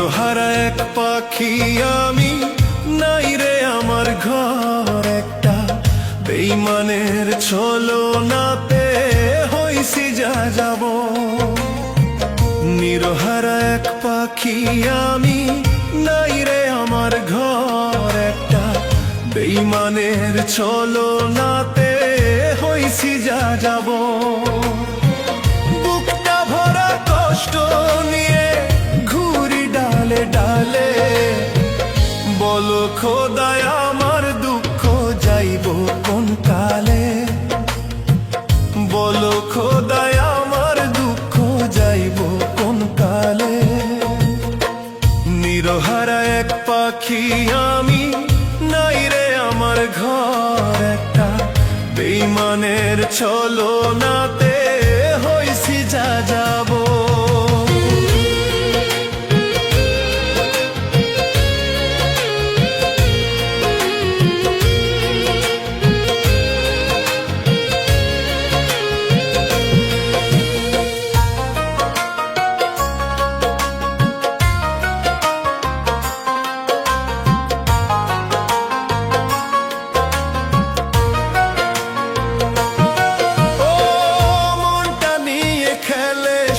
নিরহারা এক পাখি আমি, নাই রে আমার ঘর একটা, বেইমানের ছলনাতে হইছি যা যাব। নিরহারা এক পাখি আমি, নাই রে আমার ঘর একটা, বেইমানের ছলনাতে হইছি যা যাব। বুকটা ভরা কষ্ট নিয়ে ঘুরি ডালে ডালে, বলো খোদায় আমার দুঃখ যাইব কোন কালে, বলো খোদায় আমার দুঃখ যাইব কোন কালে। নিরহারা এক পাখি আমি, নাই রে আমার ঘর একটা, বেইমানের ছলনাতে হইছি যা যাব।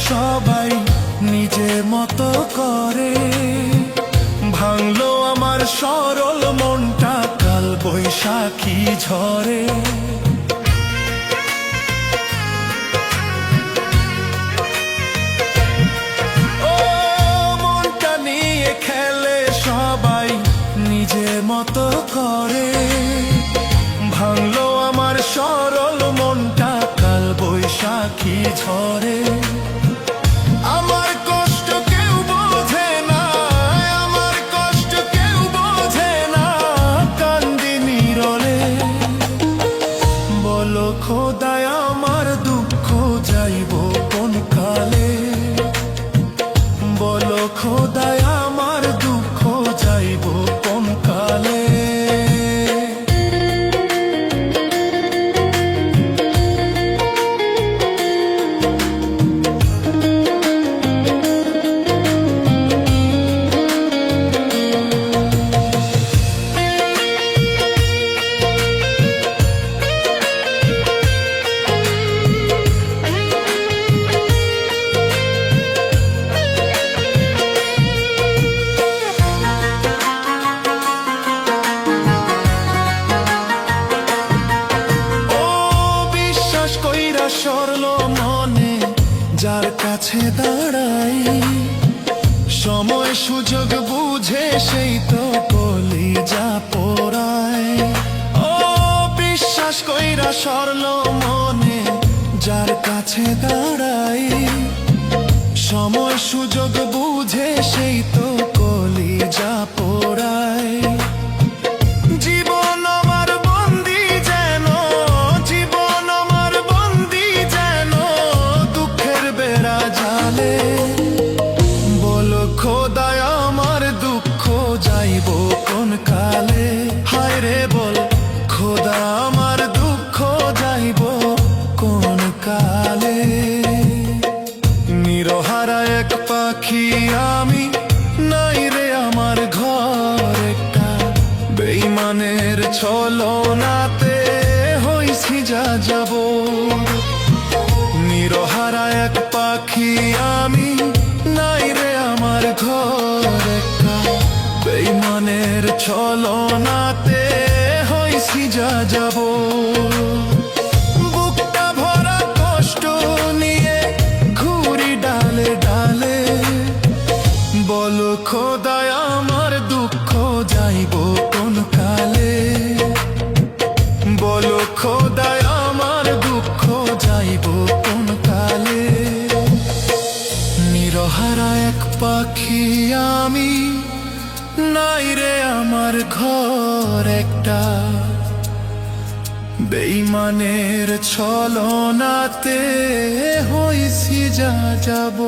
সবাই নিজের মতো করে, ভাঙলো আমার সরল মনটা কাল বৈশাখী ঝরে। ও মনটা নিয়ে খেলে সবাই নিজের মতো করে, ভাঙলো আমার সরল মনটা কাল বৈশাখী ঝরে। আমার কষ্ট কেউ বোঝে না, আমার কষ্ট কেউ বোঝে না, কান্দি নীরবে। বলো খোদায় আমার দুঃখ যাইব কোন কালে, বলো খোদায় আমার দুঃখ যাইব কোন কালে। সরল মনে যার কাছে দাঁড়াই, সময় সুযোগ বুঝে সেই তো কলিজা পোড়ায়। ও বিশ্বাস কইরা সরল মনে যার কাছে দাঁড়াই, সময় সুযোগ বুঝে সেই তো কলিজা পোড়ায়। জীবন আমার বন্দি যেন, জীবন আমার বন্দি যেন দুঃখের বেড়া জালে। বলো খোদায় আমার দুঃখ যাইব কোন কালে, হায় রে বল খোদা আমার দুঃখ যাইব কোন কালে। নিরহারা এক পাখি আমি, নাই রে আমার ঘর একটা, বেইমানের ছলনাতে হইছি যা যাব। নিরহারা এক পাখি আমি, নাই রে আমার ঘর একটা, বেইমানের ছলনাতে হইছি যা যাব। বুকটা ভরা কষ্ট নিয়ে ঘুরি ডালে ডালে, বলো খোদায় আমার দুঃখ যাইব কোন কালে, বলো খোদায় আমার দুঃখ যাইব কোন কালে। নিরহারা এক পাখি আমি, নাই রে আমার ঘর একটা, বেইমানের ছলনাতে হইছি যা যাব।